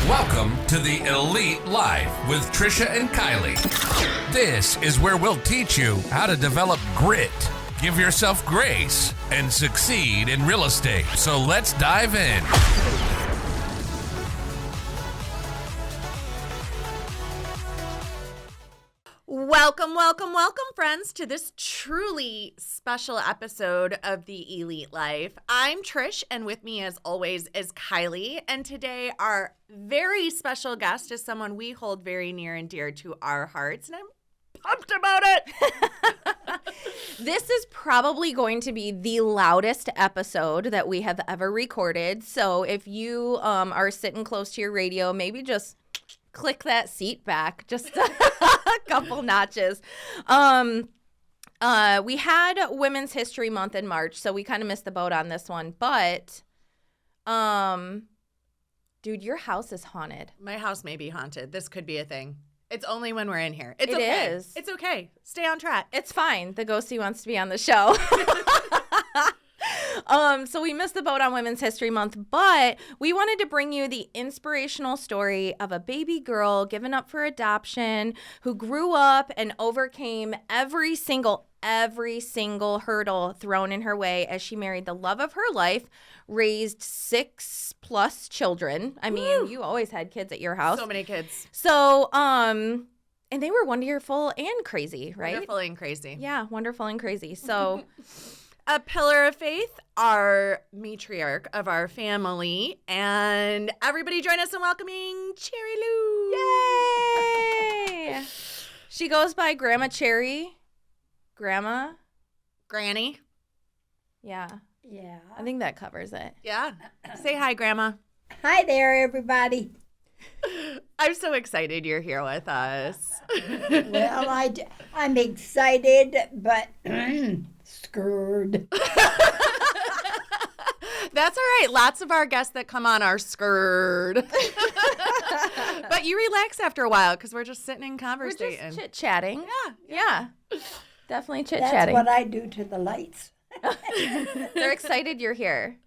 Welcome to the Elite Life with Trisha and Kylie. This is where we'll teach you how to develop grit, give yourself grace, and succeed in real estate. So let's dive in. Welcome, friends, to this truly special episode of The Elite Life. I'm Trish, and with me, as always, is Kylie. And today, our very special guest is someone we hold very near and dear to our hearts, and I'm pumped about it. This is probably going to be the loudest episode that we have ever recorded. So if you are sitting close to your radio, maybe just click that seat back just a couple notches. We had Women's History Month in March, so we kind of missed the boat on this one. But, dude, your house is haunted. My house may be haunted. This could be a thing. It's only when we're in here. It okay. is. It's okay. Stay on track. It's fine. The ghostie wants to be on the show. So we missed the boat on Women's History Month, but we wanted to bring you the inspirational story of a baby girl given up for adoption who grew up and overcame every single hurdle thrown in her way as she married the love of her life, raised 6+ children. I mean, you always had kids at your house. So many kids. So, and they were wonderful and crazy, right? Wonderful and crazy. Yeah, wonderful and crazy. So a pillar of faith, our matriarch of our family, and everybody join us in welcoming Cherry Lou. Yay! She goes by Grandma Cherry. Grandma. Granny. Yeah. Yeah. I think that covers it. Yeah. Say hi, Grandma. Hi there, everybody. I'm so excited you're here with us. Well, I'm excited, but scared. That's all right. Lots of our guests that come on are scared. But you relax after a while because we're just sitting and conversating. We're just chit-chatting. Yeah. Definitely That's chit-chatting. what I do to the lights. They're excited you're here.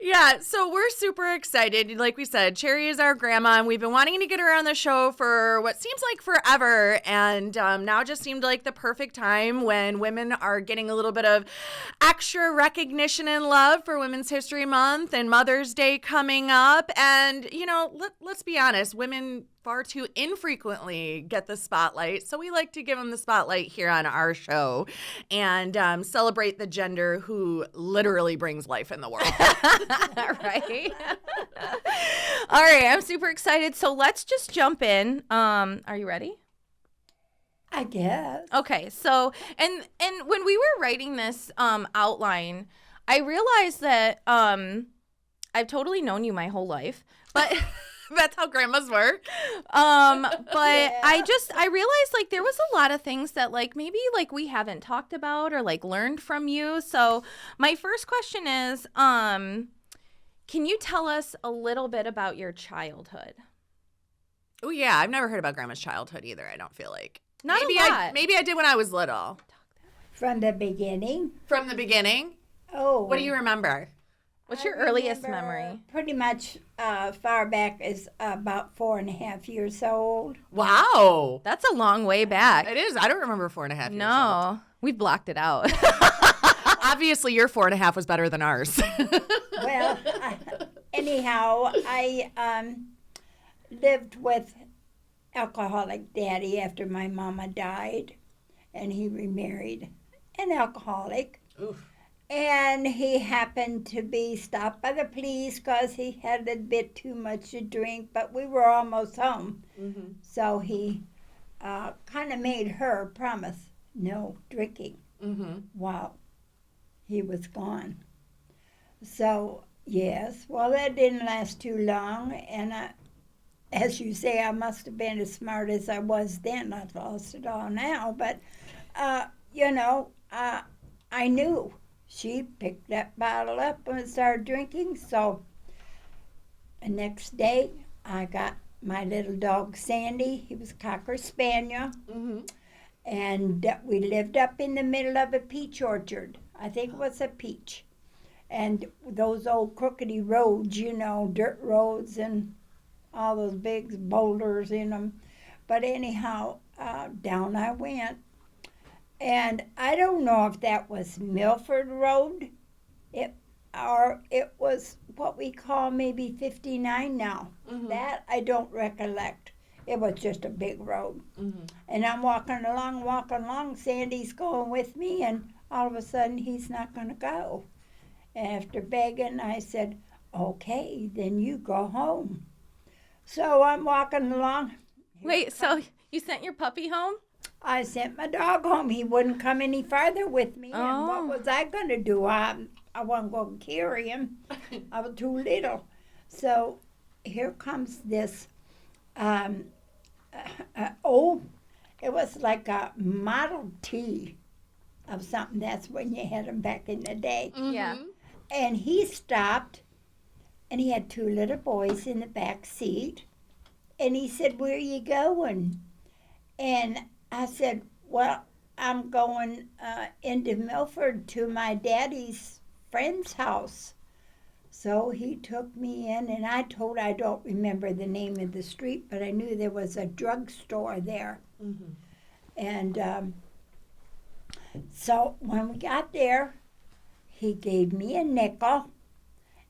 Yeah, so we're super excited. Like we said, Cherry is our grandma, and we've been wanting to get her on the show for what seems like forever, and now just seemed like the perfect time when women are getting a little bit of extra recognition and love for Women's History Month and Mother's Day coming up. And, you know, let's be honest, women far too infrequently get the spotlight, so we like to give them the spotlight here on our show and celebrate the gender who literally brings life in the world. Right? All right, I'm super excited. So let's just jump in. Are you ready? I guess. Okay, so and when we were writing this outline, I realized that I've totally known you my whole life, but that's how grandmas work. But Yeah. I realized like there was a lot of things that like maybe like we haven't talked about or like learned from you. So my first question is, can you tell us a little bit about your childhood? Oh yeah, I've never heard about grandma's childhood either. I don't feel like Not maybe a lot. maybe I did when I was little. From the beginning. From the beginning. Oh. What do you remember? What's I your earliest remember memory? Pretty much far back as about 4.5 years old. Wow, That's a long way back. it is. I don't remember 4.5 years old. No, we blocked it out. Obviously, your 4.5 was better than ours. Well, anyhow, I lived with alcoholic daddy after my mama died, and he remarried an alcoholic. Oof. And he happened to be stopped by the police because he had a bit too much to drink, but we were almost home. Mm-hmm. So he kind of made her promise no drinking. Mm-hmm. Wow. He was gone. So, yes, well, that didn't last too long. And as you say, I must have been as smart as I was then. I've lost it all now. But, I knew. She picked that bottle up and started drinking. So the next day, I got my little dog Sandy. He was a Cocker Spaniel. Mm-hmm. And we lived up in the middle of a peach orchard. I think it was a peach. And those old crookedy roads, dirt roads. And all those big boulders in them. But anyhow, down I went. And I don't know if that was Milford Road, it, or it was what we call maybe 59 now. That I don't recollect. It was just a big road. And I'm walking along. Sandy's going with me, and all of a sudden he's not going to go. After begging, I said, okay, then you go home. So I'm walking along. Wait, so you sent your puppy home? I sent my dog home. He wouldn't come any farther with me. And what was I going to do? I wasn't going to carry him. I was too little. So here comes this it was like a Model T of something. That's when you had them back in the day. Yeah. And he stopped, and he had two little boys in the back seat. And he said, where are you going? And I said, well, I'm going into Milford to my daddy's friend's house. So he took me in, and I don't remember the name of the street, but I knew there was a drugstore there. And so when we got there, he gave me a nickel,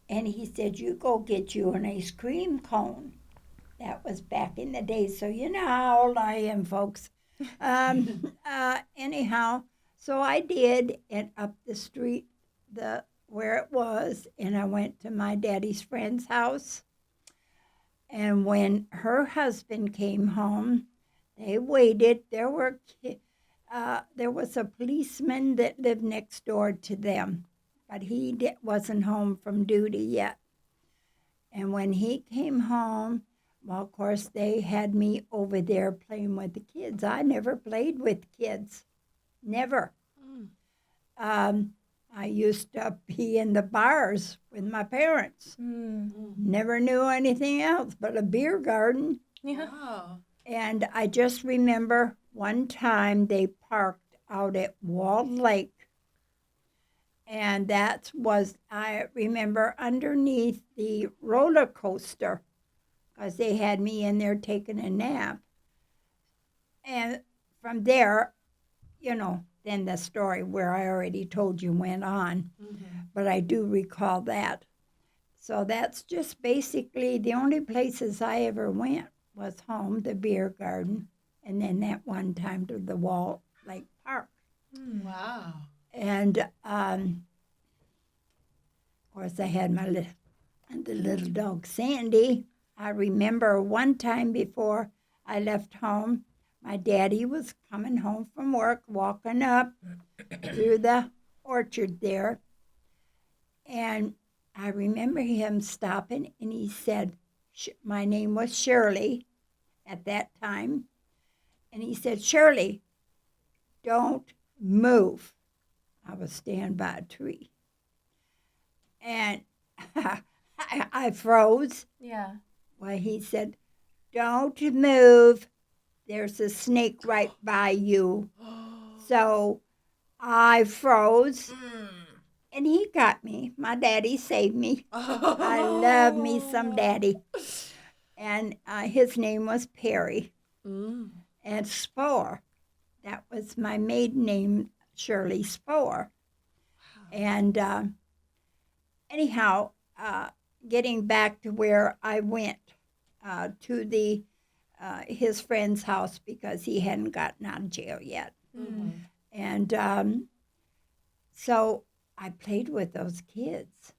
and he said, you go get you an ice cream cone. That was back in the day, so you know how old I am, folks. Anyhow, so I did, and up the street, where it was, and I went to my daddy's friend's house. And when her husband came home, they waited. There was a policeman that lived next door to them, but he wasn't home from duty yet. And when he came home, well, of course, they had me over there playing with the kids. I never played with kids, never. I used to be in the bars with my parents. Never knew anything else but a beer garden. Yeah. Wow. And I just remember one time they parked out at Walled Lake. And I remember underneath the roller coaster, because they had me in there taking a nap. And from there, then the story where I already told you went on. But I do recall that. So that's just basically the only places I ever went was home, the beer garden, and then that one time to the Wall Lake Park. Wow. And of course, I had the little dog Sandy. I remember one time before I left home, my daddy was coming home from work, walking up through the orchard there. And I remember him stopping, and he said, my name was Shirley at that time. And he said, Shirley, don't move. I was standing by a tree. And I froze. Yeah. Well, he said, don't move. There's a snake right by you. So I froze, and he got me. My daddy saved me. I love me some daddy. And his name was Perry. And Spore, that was my maiden name, Shirley Spore. And anyhow, getting back to where I went, to his friend's house, because he hadn't gotten out of jail yet. And so I played with those kids.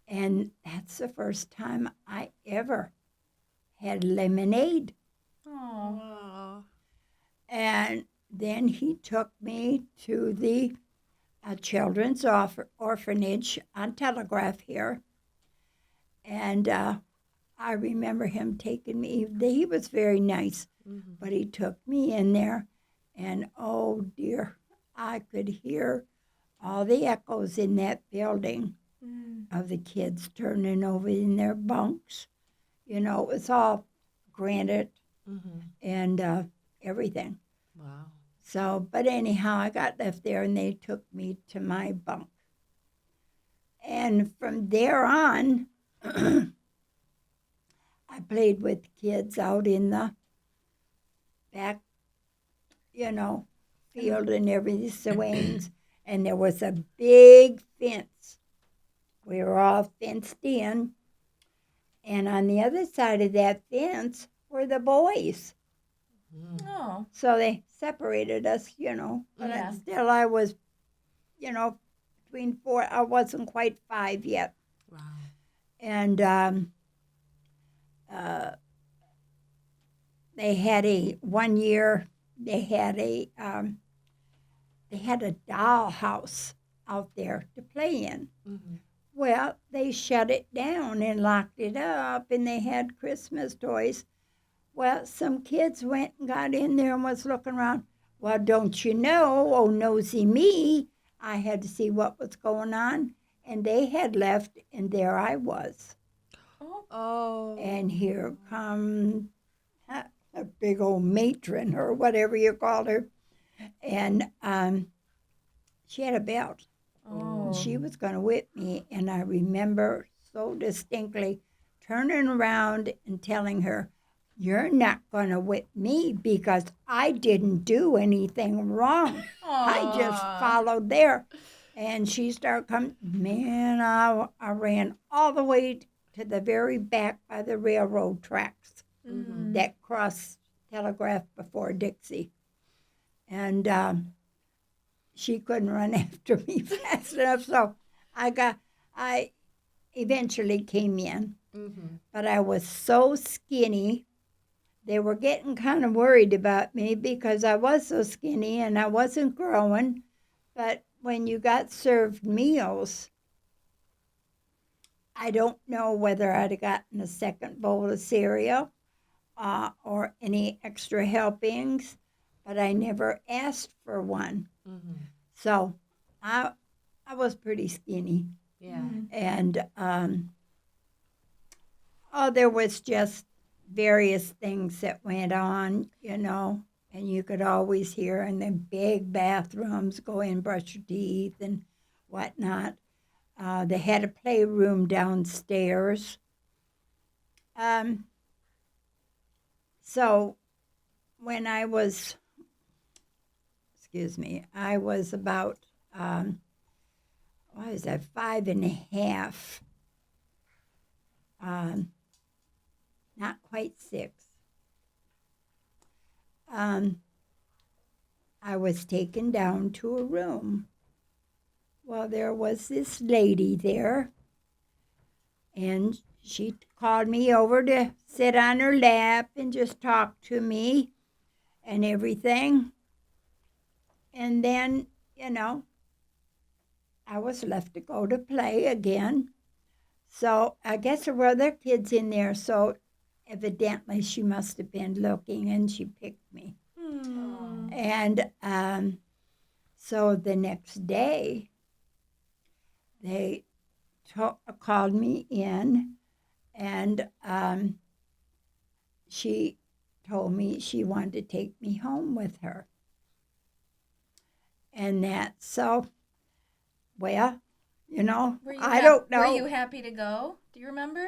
And that's the first time I ever had lemonade. Wow. And then he took me to the children's orphanage on Telegraph here. And I remember him taking me. He was very nice, but he took me in there, and oh dear, I could hear all the echoes in that building of the kids turning over in their bunks. It was all granite and everything. Wow. So, but anyhow, I got left there, and they took me to my bunk. And from there on, I played with kids out in the back, field and everything, swings, and there was a big fence. We were all fenced in, and on the other side of that fence were the boys. Oh. So they separated us, but Yeah. still I was, between 4, I wasn't quite 5 yet. Wow. And they had one year, they had a dollhouse out there to play in. Mm-hmm. Well, they shut it down and locked it up, and they had Christmas toys. Well, some kids went and got in there and was looking around. Well, don't you know, oh, nosy me, I had to see what was going on. And they had left, and there I was. Oh. And here come a big old matron, or whatever you called her. And she had a belt. Oh. She was going to whip me, and I remember so distinctly turning around and telling her, "You're not going to whip me because I didn't do anything wrong. I just followed there." And she started coming. Man, I ran all the way to the very back by the railroad tracks that crossed Telegraph before Dixie. And she couldn't run after me fast enough, so I eventually came in. Mm-hmm. But I was so skinny, they were getting kind of worried about me because I was so skinny and I wasn't growing. But when you got served meals, I don't know whether I'd have gotten a second bowl of cereal or any extra helpings, but I never asked for one. Mm-hmm. So I was pretty skinny. Yeah. And there was just various things that went on, and you could always hear in the big bathrooms, go in, brush your teeth and whatnot. They had a playroom downstairs. So when I was, I was about, what was that, 5.5, not quite 6. I was taken down to a room. Well, there was this lady there, and she called me over to sit on her lap and just talk to me and everything. And then, I was left to go to play again. So I guess there were other kids in there, so evidently she must have been looking, and she picked me. And so the next day, they called me in, and she told me she wanted to take me home with her. And so, well, I don't know. Were you happy to go? Do you remember?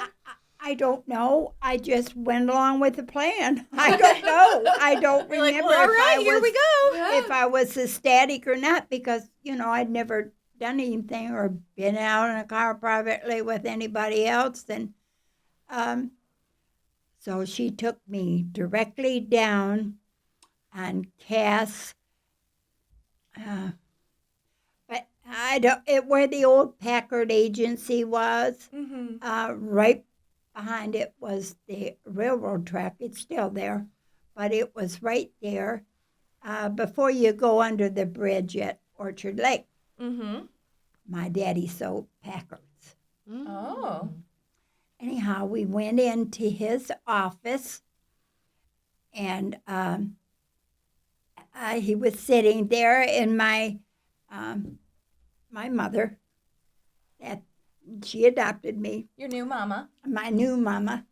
I don't know. I just went along with the plan. I don't know. I don't remember Like, well, all right, here we go. if I was ecstatic or not, because, I'd never done anything or been out in a car privately with anybody else. And so she took me directly down on Cass. But where the old Packard agency was, right behind it was the railroad track. It's still there, but it was right there before you go under the bridge at Orchard Lake. Mm-hmm. My daddy sold Packards. Oh. Anyhow, we went into his office, and he was sitting there, and my mother, she adopted me, Your new mama. my new mama.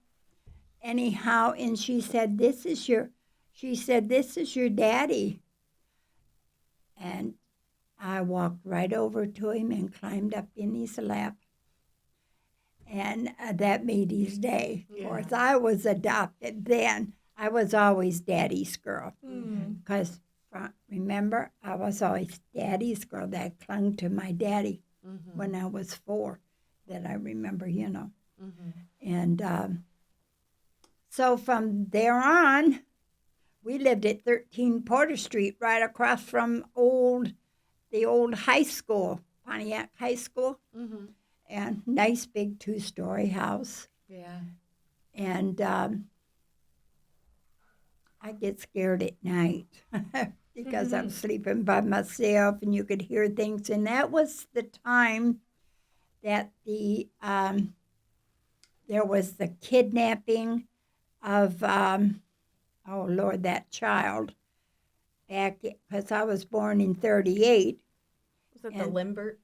Anyhow, and she said, "This is your daddy." And I walked right over to him and climbed up in his lap. And that made his day. Of Yeah. course, I was adopted then. I was always Daddy's girl. Because, remember, I was always Daddy's girl that clung to my daddy when I was 4, that I remember, And so from there on, we lived at 13 Porter Street, right across from the old high school, Pontiac High School. And nice big 2-story house. Yeah. And I get scared at night because I'm sleeping by myself and you could hear things. And that was the time that there was the kidnapping of, that child back, because I was born in 38. Was it the Lindbergh?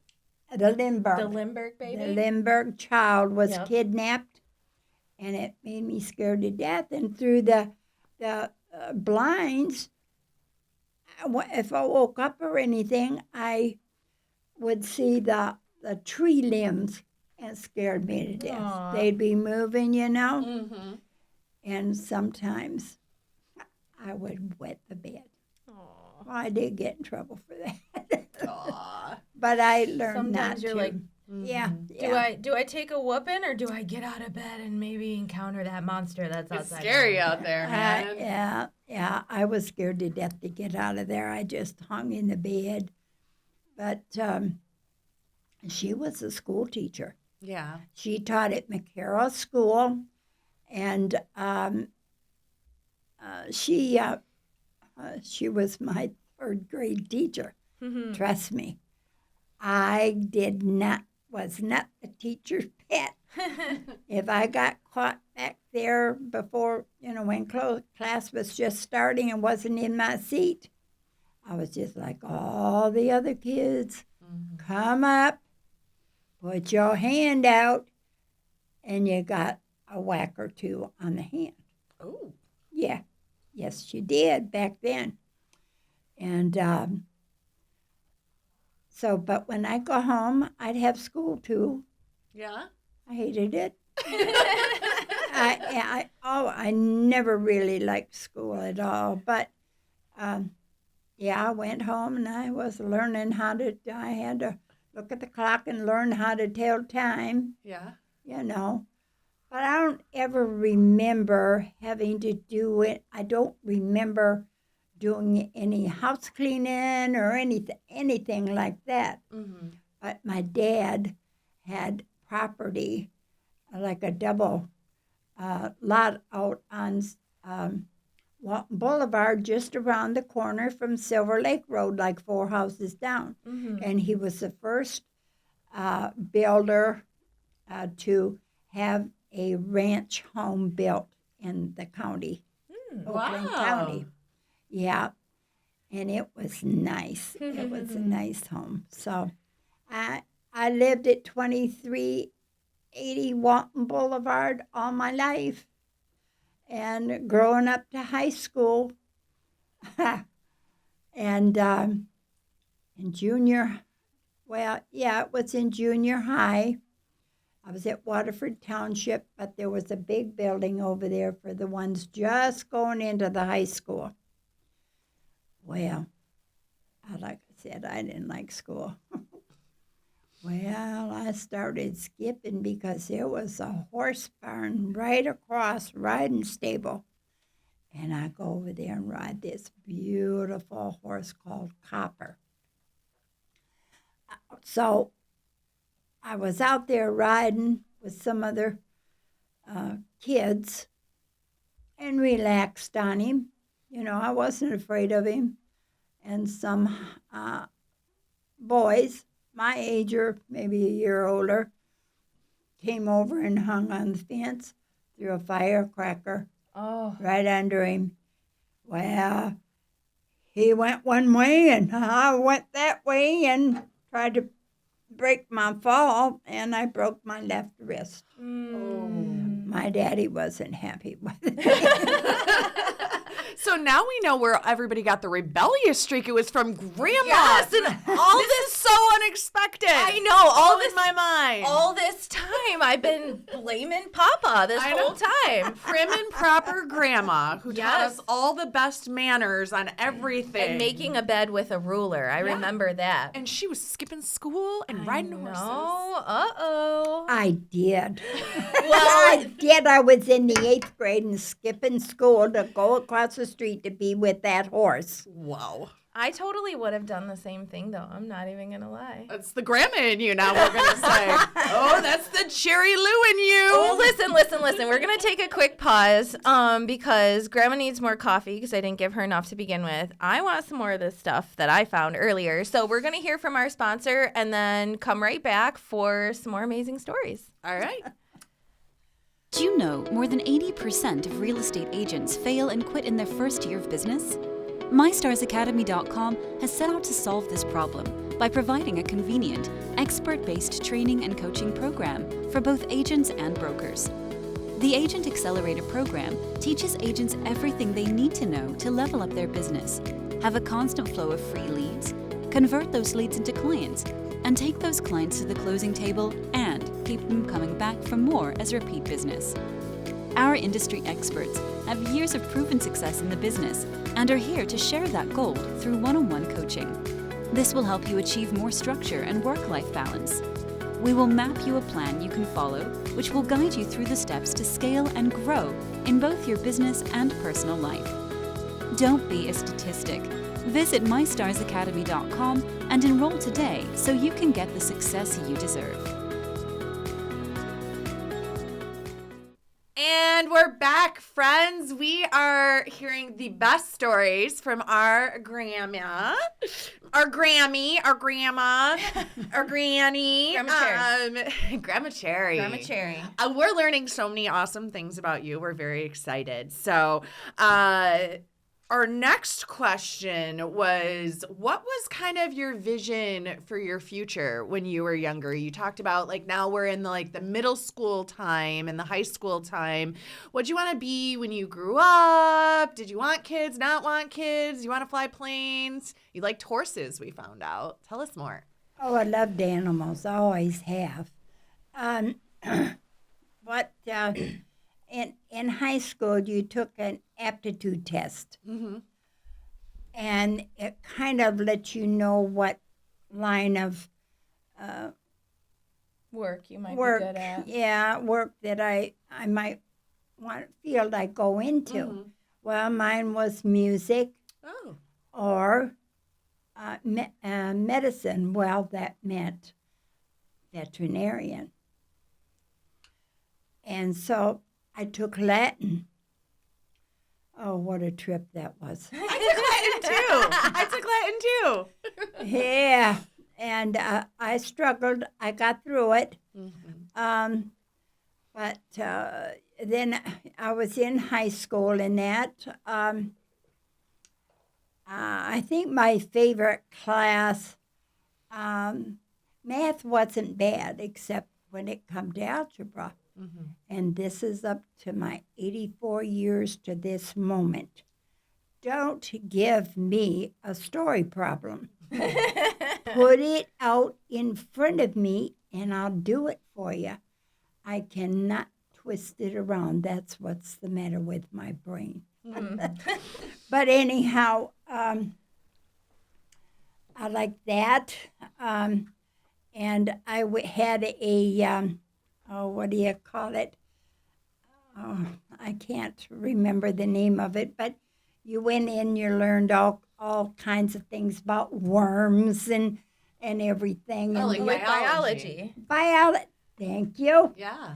The Lindbergh. The Lindbergh baby? The Lindbergh child was Yep. kidnapped, and it made me scared to death. And through the blinds, if I woke up or anything, I would see the tree limbs, and it scared me to death. Aw. They'd be moving, Mm-hmm. and sometimes I would wet the bed. Aw. Well, I did get in trouble for that. Aw. But I learned Sometimes not you're to. like, Yeah. Do I take a whooping or do I get out of bed and maybe encounter that monster that's It's outside? scary out there, man. Yeah. I was scared to death to get out of there. I just hung in the bed. But she was a school teacher. Yeah. She taught at McCarroll School, and she was my 3rd grade teacher. Trust me, I was not the teacher's pet. If I got caught back there before, when class was just starting and wasn't in my seat, I was just like all the other kids. Come up, put your hand out, and you got a whack or 2 on the hand. Oh. Yeah, yes, you did back then. And but when I go home, I'd have school too. Yeah. I hated it. I never really liked school at all. But I went home and I was learning I had to look at the clock and learn how to tell time, Yeah. But I don't ever remember having to do it. I don't remember doing any house cleaning or anything like that. But my dad had property, like a double lot out on Walton Boulevard, just around the corner from Silver Lake Road, like 4 houses down. And he was the first builder to have a ranch home built in the county, Oakland County. Yeah, and it was nice. It was a nice home. So I lived at 2380 Walton Boulevard all my life. And growing up to high school, and in junior, it was in junior high. I was at Waterford Township, but there was a big building over there for the ones just going into the high school. Well, like I said, I didn't like school. Well, I started skipping because there was a horse barn right across, riding stable. And I go over there and ride this beautiful horse called Copper. So I was out there riding with some other kids and relaxed on him. I wasn't afraid of him. And some boys, my age or maybe a year older, came over and hung on the fence, threw a firecracker right under him. Well, he went one way and I went that way and tried to break my fall, and I broke my left wrist. My daddy wasn't happy with it. So now we know where everybody got the rebellious streak. It was from Grandma. Yes, and all This is so unexpected. I know, all in my mind. All this time, I've been blaming Papa this whole time. Prim and proper Grandma who taught Yes. us all the best manners on everything. And making a bed with a ruler. I remember that. And she was skipping school and riding horses. No, uh-oh. I did. Well, I did. I was in the 8th grade and skipping school to go across the street to be with that horse. Wow. I totally would have done the same thing, though. I'm not even going to lie. That's the grandma in you now, we're going to say. Oh, that's the Cherry Lou in you. Oh, listen. We're going to take a quick pause because Grandma needs more coffee because I didn't give her enough to begin with. I want some more of this stuff that I found earlier. So we're going to hear from our sponsor and then come right back for some more amazing stories. All right. Do you know more than 80% of real estate agents fail and quit in their first year of business? MyStarsAcademy.com has set out to solve this problem by providing a convenient, expert-based training and coaching program for both agents and brokers. The Agent Accelerator program teaches agents everything they need to know to level up their business, have a constant flow of free leads, convert those leads into clients, and take those clients to the closing table and keep them coming back for more as repeat business. Our industry experts have years of proven success in the business and are here to share that gold through one-on-one coaching. This will help you achieve more structure and work-life balance. We will map you a plan you can follow, which will guide you through the steps to scale and grow in both your business and personal life. Don't be a statistic. Visit MyStarsAcademy.com and enroll today so you can get the success you deserve. And we're back, friends. We are hearing the best stories from our grandma, our Grammy, our grandma, our granny, Grandma Cherry. Grandma Cherry. Grandma Cherry. We're learning so many awesome things about you. We're very excited. So, our next question was, what was kind of your vision for your future when you were younger? You talked about like now we're in the middle school time and the high school time. What'd you want to be when you grew up? Did you want kids, not want kids? You want to fly planes? You liked horses, we found out. Tell us more. Oh, I loved animals. I always have. But in high school, you took an aptitude test. Mm-hmm. And it kind of lets you know what line of Work you might work, be good at. yeah, work that I might want field I go into. Mm-hmm. Well, mine was music Oh. or medicine. Well, that meant veterinarian. And so I took Latin. Oh, what a trip that was. I took Latin too. Yeah, and I struggled. I got through it. Mm-hmm. But then I was in high school and that. I think my favorite class, math wasn't bad except when it come to algebra. Mm-hmm. And this is up to my 84 years to this moment. Don't give me a story problem. Put it out in front of me and I'll do it for you. I cannot twist it around. That's what's the matter with my brain. But anyhow, I like that. And I had a, what do you call it? Oh, I can't remember the name of it, but you went in, you learned all kinds of things about worms and everything. Oh, and like Biology. biology. Thank you. Yeah.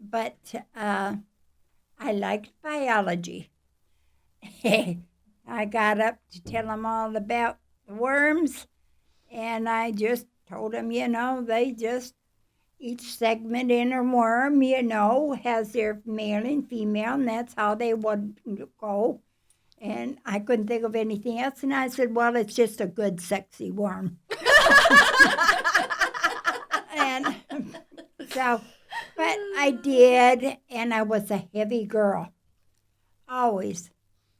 But I liked biology. I got up to tell them all about the worms, and I just told them, they just, each segment in a worm, has their male and female, and that's how they would go. And I couldn't think of anything else, and I said, well, it's just a good, sexy worm. And so, but I did, and I was a heavy girl, always.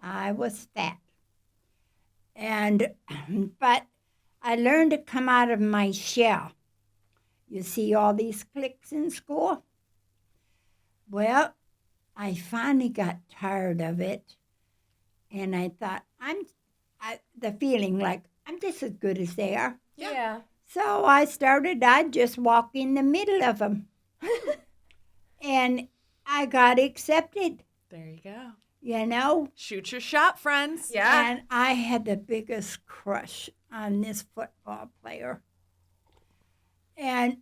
I was fat. And, but I learned to come out of my shell. You see all these cliques in school? Well, I finally got tired of it. And I thought, the feeling like I'm just as good as they are. Yeah. So I'd just walk in the middle of them. And I got accepted, There you go. you know. Shoot your shot, friends. Yeah. And I had the biggest crush on this football player. And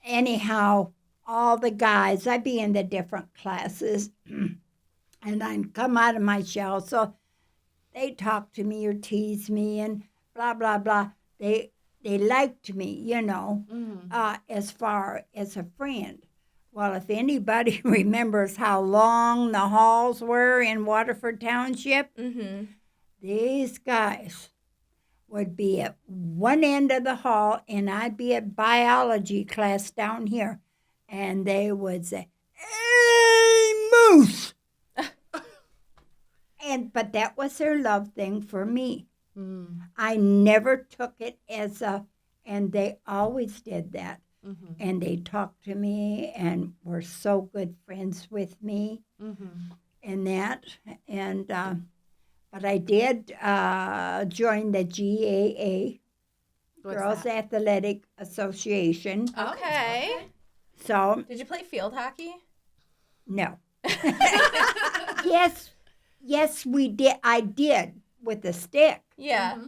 anyhow, all the guys, I'd be in the different classes, and I'd come out of my shell. So they talk to me or tease me and blah, blah, blah. They liked me, as far as a friend. Well, if anybody remembers how long the halls were in Waterford Township, these guys would be at one end of the hall, and I'd be at biology class down here, and they would say, "Hey, Moose!" But that was their love thing for me. I never took it and they always did that. And they talked to me and were so good friends with me and that. And but I did join the GAA, What's Girls that? Athletic Association. Okay. So, Did you play field hockey? no. Yes, we did. I did with the stick. Yeah.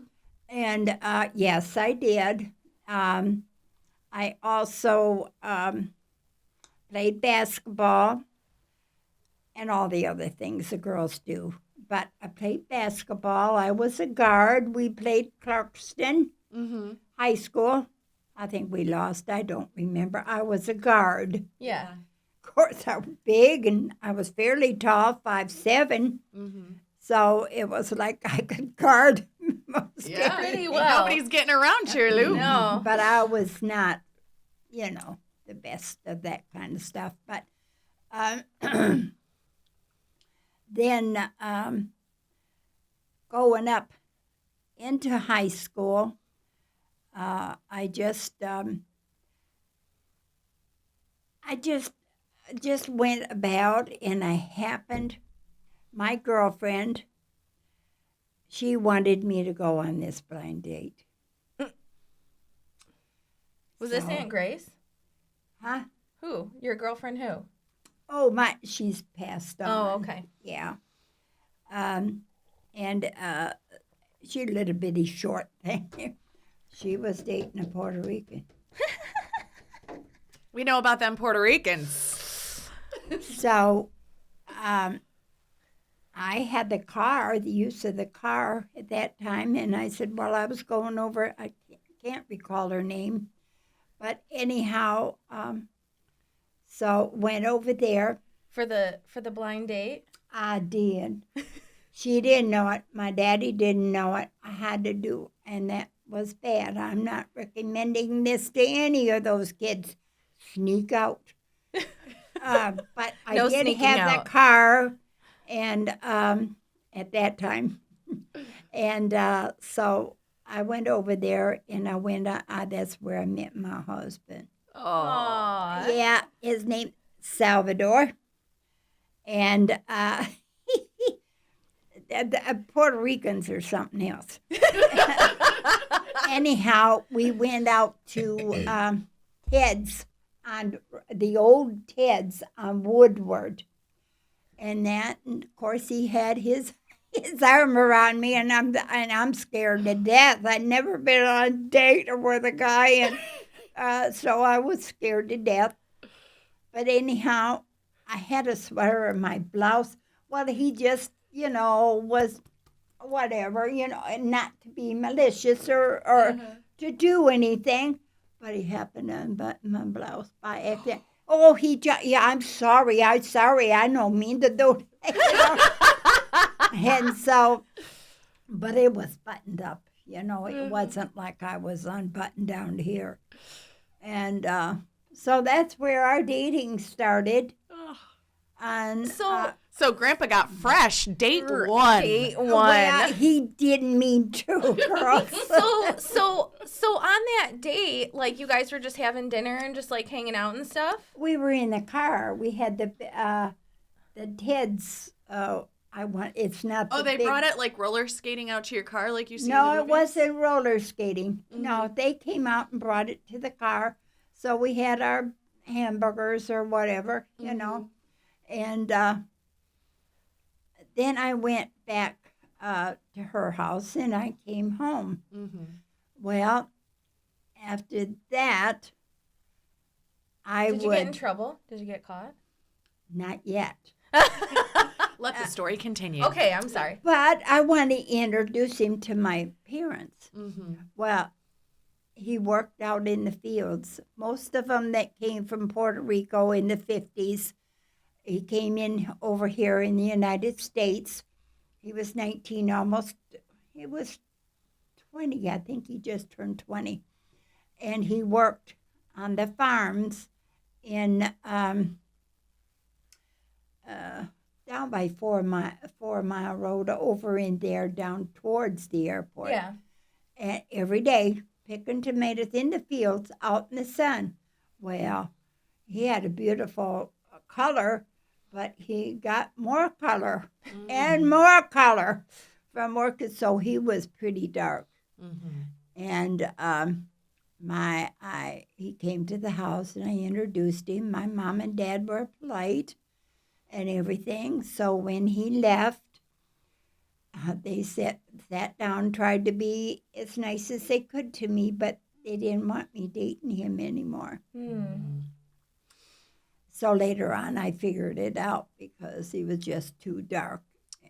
And yes, I did. I also played basketball and all the other things the girls do. But I played basketball. I was a guard. We played Clarkston High School. I think we lost. I don't remember. I was a guard. Yeah. Of course, I was big and I was fairly tall, 5'7". So it was like I could guard most Yeah. Pretty Ain't well. Nobody's getting around, Cherry Lou. No. But I was not, the best of that kind of stuff. But then going up into high school, I just went about, and my girlfriend, she wanted me to go on this blind date. Was this So- Aunt Grace? Huh? Who? Your girlfriend who? Oh, she's passed on. Oh, okay. Yeah. And she a little bitty short thing. She was dating a Puerto Rican. We know about them Puerto Ricans. So I had the use of the car at that time, and I said, well, I was going over, I can't recall her name, but anyhow, so went over there. For the blind date? I did. She didn't know it. My daddy didn't know it. I had to do, and that was bad. I'm not recommending this to any of those kids. Sneak out. But I No did sneaking have out. the car, and at that time, and so I went over there, and I went. That's where I met my husband. Aww. Yeah, his name Salvador, and the Puerto Ricans or something else. Anyhow, we went out to Ted's on the old Ted's on Woodward, and of course he had his arm around me, and I'm scared to death. I'd never been on a date or with a guy, and so I was scared to death. But anyhow, I had a sweater and my blouse. Well, he just, was whatever, not to be malicious or to do anything. But he happened to unbutton my blouse by accident. Oh, I'm sorry. I don't mean to do that. And so, but it was buttoned up. It wasn't like I was unbuttoned down here. And so that's where our dating started. on. So Grandpa got fresh. Date one. Date one. Well, he didn't mean to, girl. So on that date, like you guys were just having dinner and just like hanging out and stuff? We were in the car. We had the Ted's. It's not. Oh, the they big, brought it like roller skating out to your car, like you see. in No, the it movies? wasn't roller skating. Mm-hmm. No, they came out and brought it to the car. So we had our hamburgers or whatever, you know. And then I went back to her house and I came home. Mm-hmm. Well, after that, Did you get in trouble? Did you get caught? Not yet. Let the story continue. Okay, I'm sorry. But I want to introduce him to my parents. Mm-hmm. Well, he worked out in the fields. Most of them that came from Puerto Rico in the 50s. He came in over here in the United States. He was 19, he was 20. I think he just turned 20. And he worked on the farms in down by 4 Mile Road over in there down towards the airport. Yeah. And every day picking tomatoes in the fields out in the sun. Well, he had a beautiful color, but he got more color and more color from working, so he was pretty dark. And he came to the house and I introduced him. My mom and dad were polite and everything. So when he left, they sat down, tried to be as nice as they could to me, but they didn't want me dating him anymore. So later on, I figured it out because he was just too dark.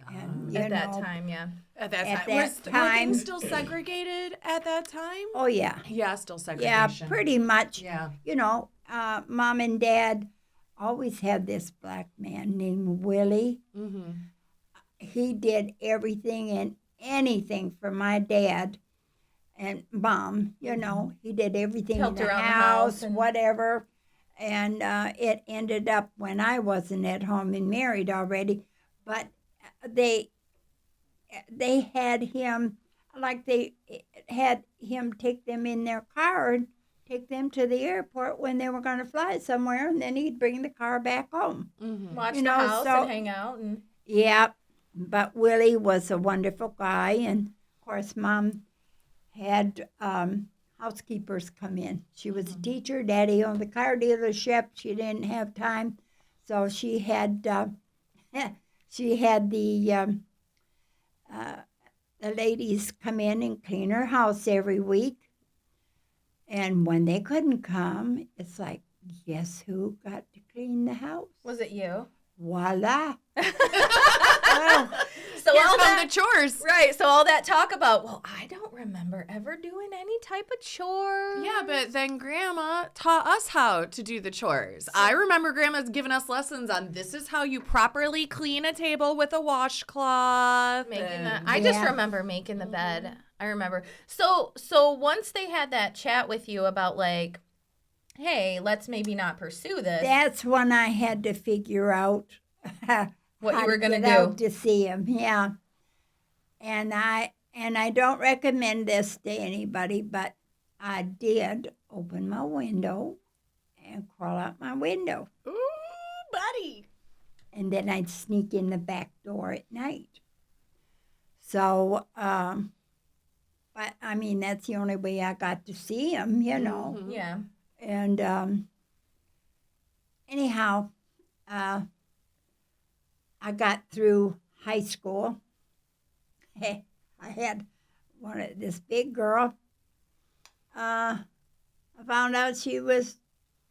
And, At that time, yeah. At that At time. that Were time- things still segregated at that time? Oh, yeah. Yeah, still Yeah, segregation. pretty much. Yeah. You know, Mom and Dad always had this black man named Willie. Mm-hmm. He did everything and anything for my dad and Mom. You know, he did everything Helped in the around the house, house and- whatever. And it ended up when I wasn't at home and married already, but they had him, like they had him take them in their car and take them to the airport when they were going to fly somewhere, and then he'd bring the car back home. Mm-hmm. Watch You the know, house so- and hang out. And Yeah, but Willie was a wonderful guy, and of course, Mom had housekeepers come in. She was a teacher. Daddy owned the car dealership. She didn't have time, so she had the ladies come in and clean her house every week. And when they couldn't come, it's like, guess who got to clean the house? was it you? Voila! Oh, So Here all come that, the chores. right. So all that talk about, well, I don't remember ever doing any type of chores. Yeah, but then Grandma taught us how to do the chores. I remember Grandma's giving us lessons on this is how you properly clean a table with a washcloth. I just Yeah. remember making the bed. I remember. So once they had that chat with you about like, hey, let's maybe not pursue this. that's when I had to figure out What you how were to gonna get do. out to see him. Yeah, and I don't recommend this to anybody, but I did open my window and crawl out my window, Ooh, buddy. and then I'd sneak in the back door at night. So, but I mean that's the only way I got to see him, you know. Mhm. Yeah. And anyhow, I got through high school. I had this big girl. I found out she was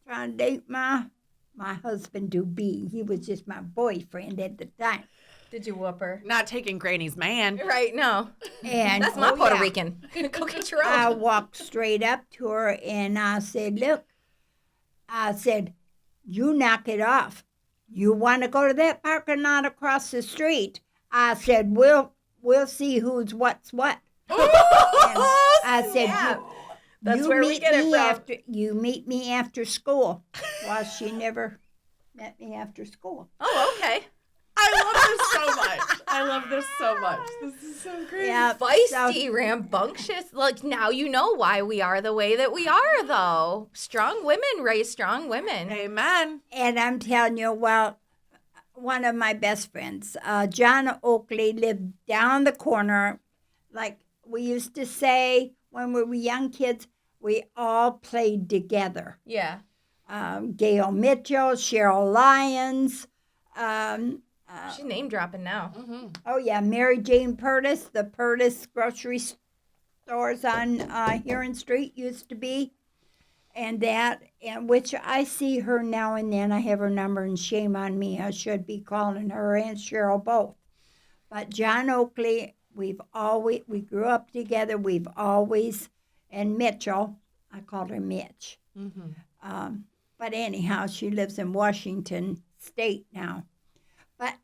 trying to date my husband to be. He was just my boyfriend at the time. Did you whoop her? Not taking Granny's man. Right. No. And That's my oh, Puerto yeah. Rican. Go get your I own. walked straight up to her and I said, look, I said, you knock it off. You want to go to that parking lot across the street? I said, we'll see who's what's what. And I said, That's you where we meet get it me from. after you meet me after school. Well, she never met me after school. Oh, okay. I love this so much. I love this so much. This is so great. Yeah, Feisty, rambunctious. Like, now you know why we are the way that we are, though. Strong women raise strong women. Amen. And I'm telling you, well, one of my best friends, John Oakley, lived down the corner. Like we used to say when we were young kids, we all played together. Yeah. Gail Mitchell, Cheryl Lyons. She's name dropping now. Oh, yeah, Mary Jane Purtis, the Purtis grocery stores on Huron Street used to be. And which I see her now and then. I have her number, and shame on me. I should be calling her and Cheryl both. But John Oakley, we grew up together. We've always, and Mitchell, I called her Mitch. But anyhow, she lives in Washington State now. But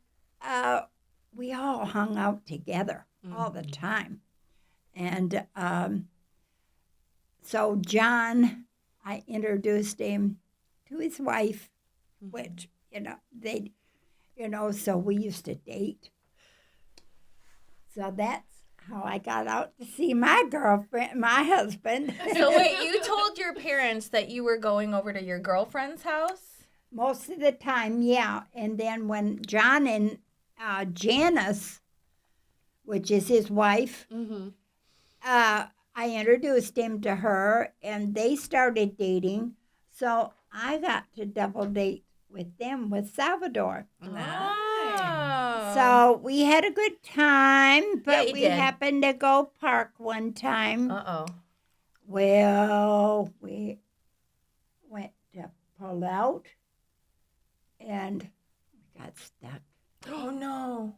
we all hung out together all the time. And so John, I introduced him to his wife, which, so we used to date. So that's how I got out to see my girlfriend, my husband. So wait, you told your parents that you were going over to your girlfriend's house? Most of the time, yeah. And then when John and Janice, which is his wife, I introduced him to her, and they started dating. So I got to double date with them with Salvador. Oh. So we had a good time, but you we did. happened to go park one time. Uh-oh. Well, we went to pull out, and we got stuck. Oh, no.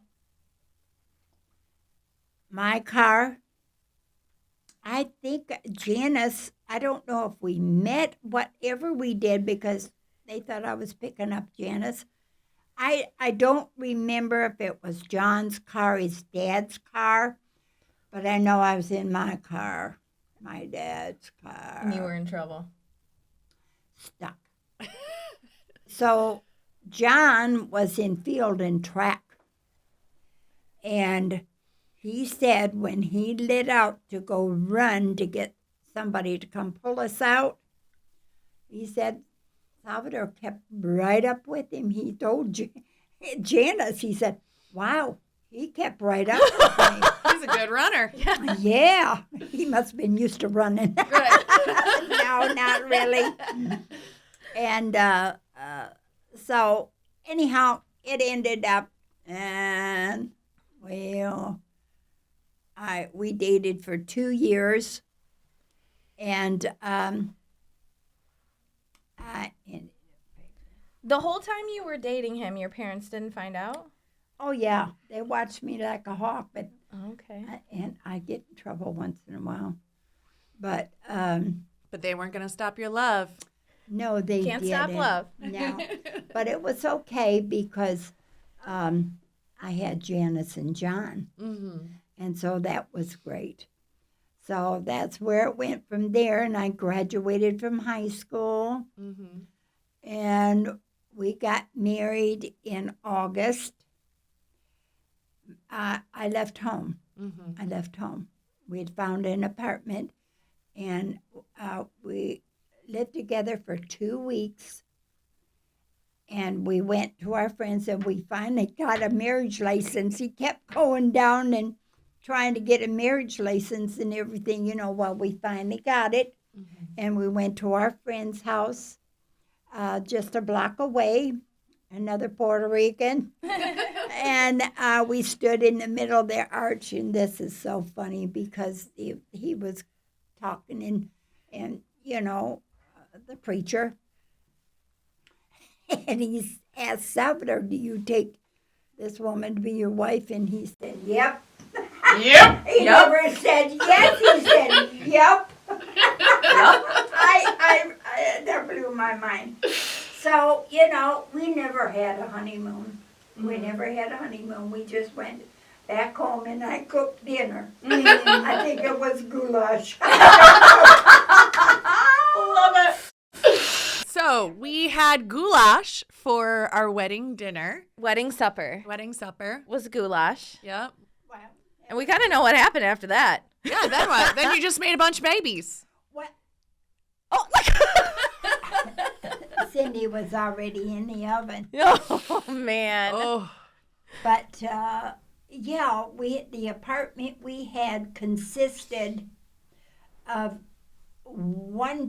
My car, I think Janice, I don't know if we met, whatever we did, because they thought I was picking up Janice. I don't remember if it was John's car, his dad's car, but I know I was in my car, my dad's car. And you were in trouble. Stuck. So John was in field and track, and he said when he lit out to go run to get somebody to come pull us out, he said Salvador kept right up with him. He told Janice, he said, wow, he kept right up with me. He's a good runner. Yeah, he must have been used to running. No, not really. And so anyhow, it ended up, and well, we dated for 2 years, and The whole time you were dating him, your parents didn't find out? oh yeah, they watched me like a hawk, but Okay. and I get in trouble once in a while, but But they weren't going to stop your love. no, they Can't didn't. stop love. No, but it was okay because I had Janice and John, and so that was great. So that's where it went from there, and I graduated from high school, and we got married in August. I left home. I left home. We had found an apartment, and we lived together for 2 weeks. And we went to our friends, and we finally got a marriage license. He kept going down and trying to get a marriage license and everything, well, we finally got it. And we went to our friend's house just a block away, another Puerto Rican. And we stood in the middle of their arch, and this is so funny because he was talking and the preacher. And he asked Salvador, do you take this woman to be your wife? And he said, yep. Yep. He never said yes, he said, yep. That blew my mind. So, we never had a honeymoon. We never had a honeymoon. We just went back home and I cooked dinner. I think it was goulash. Love it. So we had goulash for our wedding dinner. Wedding supper Wedding supper. was goulash. Yep. And we kind of know what happened after that. Yeah, then what? Then you just made a bunch of babies. What? Oh, Cindy was already in the oven. oh man. Oh. But yeah, the apartment we had consisted of one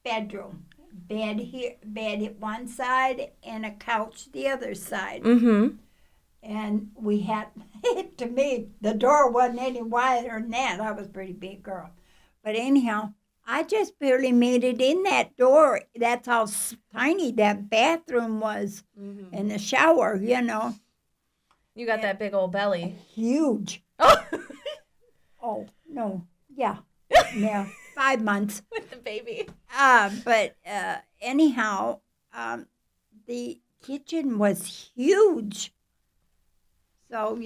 bedroom, bed at one side and a couch the other side. Mm-hmm. And we had, to me, the door wasn't any wider than that. I was a pretty big girl. But anyhow, I just barely made it in that door. That's how tiny that bathroom was. Mm-hmm. And the shower, You got that big old belly. huge. Oh, Oh, no. Yeah. Yeah. 5 months. with the baby. But anyhow, the kitchen was huge. So,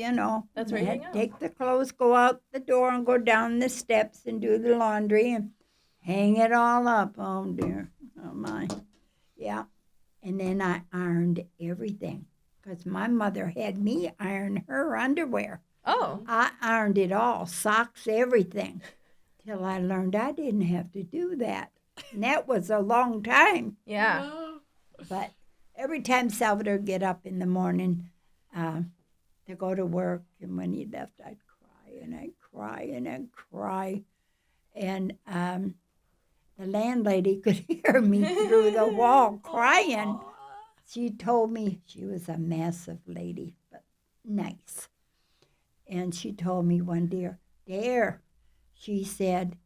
That's where you you had hang to out. take the clothes, go out the door, and go down the steps and do the laundry and hang it all up. Oh, dear. Oh, my. Yeah. And then I ironed everything because my mother had me iron her underwear. Oh. I ironed it all, socks, everything, till I learned I didn't have to do that. And that was a long time. Yeah. But every time Salvador would get up in the morning to go to work, and when he left, I'd cry and I'd cry and I'd cry. And the landlady could hear me through the wall crying. She told me she was a massive lady, but nice. And she told me one day, she said,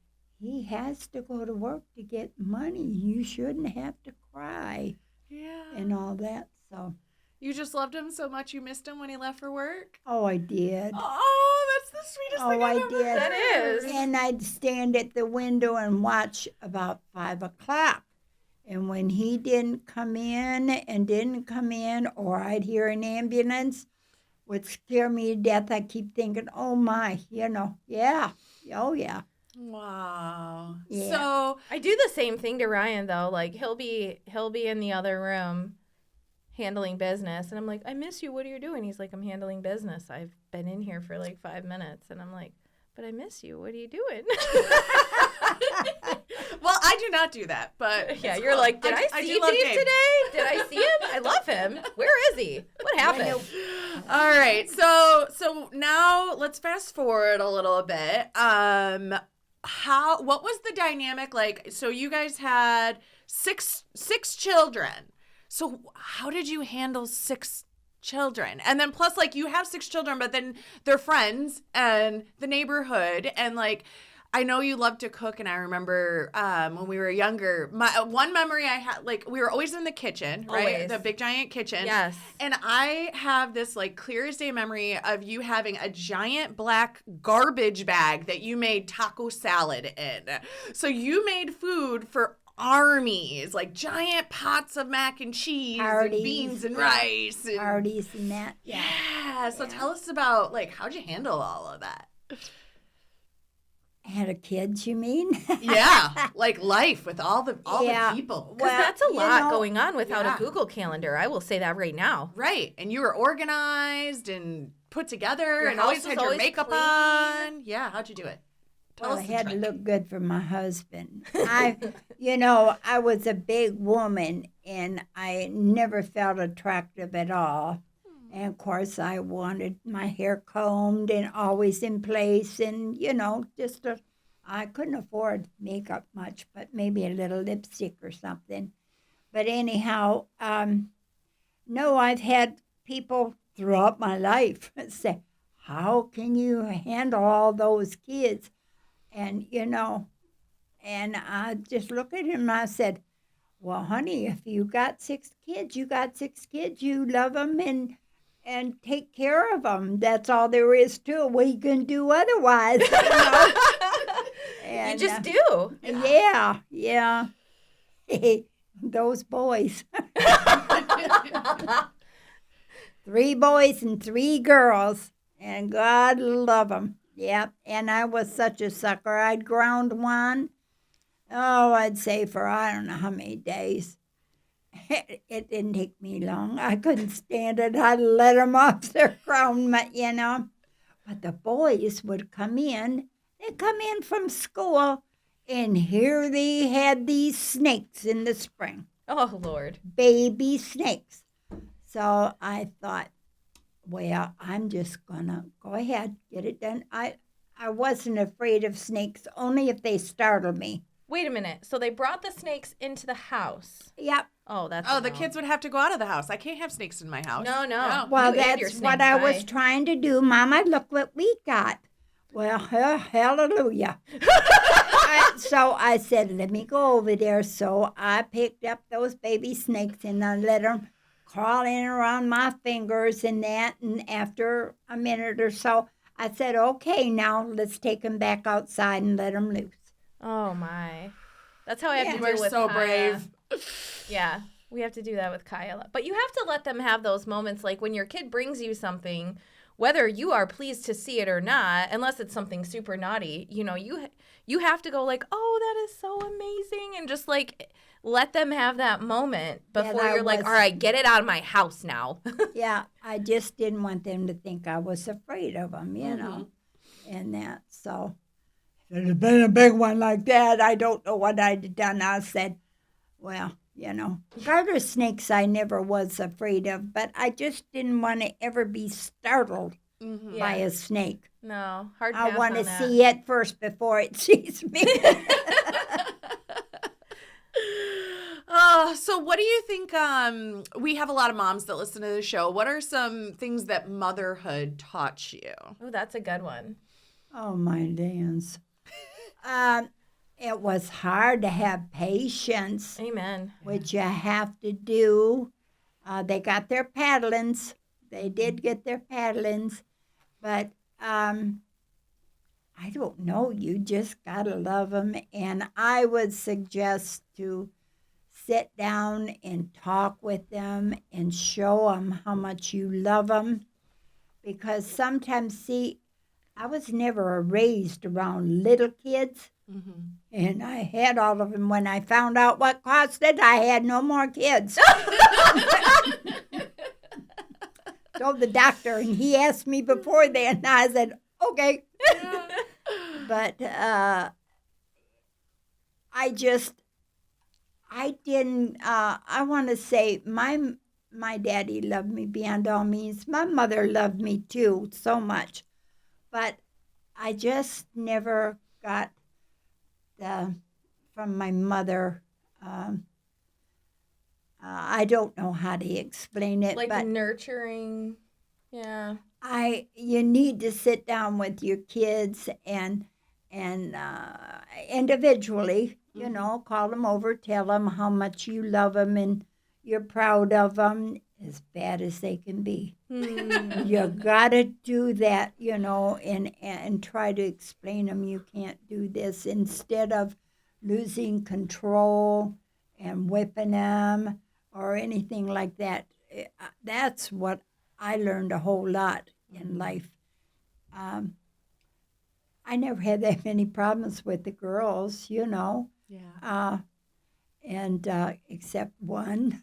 he has to go to work to get money. You shouldn't have to cry Yeah. and all that. So, You just loved him so much you missed him when he left for work? oh, I did. Oh, that's the sweetest Oh, thing I I've ever did. That is. And I'd stand at the window and watch about 5 o'clock. And when he didn't come in, or I'd hear an ambulance, would scare me to death. I keep thinking, oh my, yeah, oh yeah. Wow. Yeah. So I do the same thing to Ryan though. Like he'll be in the other room handling business and I'm like, I miss you. What are you doing? He's like, I'm handling business. I've been in here for like 5 minutes. And I'm like, but I miss you. What are you doing? well, I do not do that, but Yeah, it's you're cool. like, did I do see love Dave Dave. today? Did I see him? I love him. Where is he? What happened? All right. So now let's fast forward a little bit. What was the dynamic like? So you guys had six children. So how did you handle 6 children? And then plus like you have 6 children, but then they're friends and the neighborhood and like I know you love to cook, and I remember when we were younger, my one memory I had, like, we were always in the kitchen, right? Always. The big giant kitchen. Yes. And I have this, like, clear as day memory of you having a giant black garbage bag that you made taco salad in. So you made food for armies, like giant pots of mac and cheese Parties. and beans and rice. And, Parties and that. yeah. So tell us about, like, how'd you handle all of that? Had a kid, you mean? Yeah, like life with all the Yeah. people. Because that's a you lot know, going on without yeah. a Google Calendar. I will say that right now. Right. And you were organized and put together Your and house always was had your always makeup clean. on. Yeah, how'd you do it? Tell Well, us I the had to trick. look good for my husband. I was a big woman and I never felt attractive at all. And of course, I wanted my hair combed and always in place and, I couldn't afford makeup much, but maybe a little lipstick or something. But anyhow, no, I've had people throughout my life say, how can you handle all those kids? And, and I just looked at him and I said, well, honey, if you got 6 kids, you got 6 kids. You love them and take care of them. That's all there is to it. What you can do otherwise, And, You just do. Yeah. Those boys. 3 boys and 3 girls, and God love them. Yep, and I was such a sucker. I'd ground one Oh, I'd say for I don't know how many days. It didn't take me long. I couldn't stand it. I'd let them off their crown, you know. But the boys would come in. They'd come in from school, and here they had these snakes in the spring. Oh, Lord. Baby snakes. So I thought, well, I'm just going to go ahead, get it done. I wasn't afraid of snakes, only if they startled me. Wait a minute. So they brought the snakes into the house. Yep. Oh, that's Oh, the kids would have to go out of the house. I can't have snakes in my house. No. Well, You and your that's what snake I pie. was trying to do. Mama, look what we got. Well, hallelujah. So I said, let me go over there. So I picked up those baby snakes and I let them crawl in around my fingers and that. And after a minute or so, I said, okay, now let's take them back outside and let them loose. Oh, my. That's how I have to You are do with so Kaya. brave. Yeah, we have to do that with Kaya. But you have to let them have those moments, like when your kid brings you something, whether you are pleased to see it or not, unless it's something super naughty, you know, you have to go like, oh, that is so amazing, and just like let them have that moment before that you're like, was- all right, get it out of my house now. Yeah, I just didn't want them to think I was afraid of them, you know, and that. So if it had been a big one like that, I don't know what I'd have done. I said, well, you know, garter snakes I never was afraid of, but I just didn't want to ever be startled by a snake. No, hard I pass want to on that. see it first before it sees me. So what do you think? We have a lot of moms that listen to the show. What are some things that motherhood taught you? Oh, that's a good one. Oh, my lands. It was hard to have patience, Amen. which you have to do. They got their paddlings. They did get their paddlings. But I don't know. You just got to love them. And I would suggest to sit down and talk with them and show them how much you love them. Because sometimes, see, I was never raised around little kids. And I had all of them. When I found out what cost it, I had no more kids. Told the doctor, and he asked me before then, and I said, okay. But I want to say my daddy loved me beyond all means. My mother loved me too, so much. But I just never got from my mother. I don't know how to explain it, Like but nurturing. Yeah. you need to sit down with your kids and individually, you know, call them over, tell them how much you love them and you're proud of them, as bad as they can be. You gotta do that, you know, and try to explain them you can't do this instead of losing control and whipping them or anything like that. That's what I learned a whole lot in life. I never had that many problems with the girls, you know. Yeah. Except one.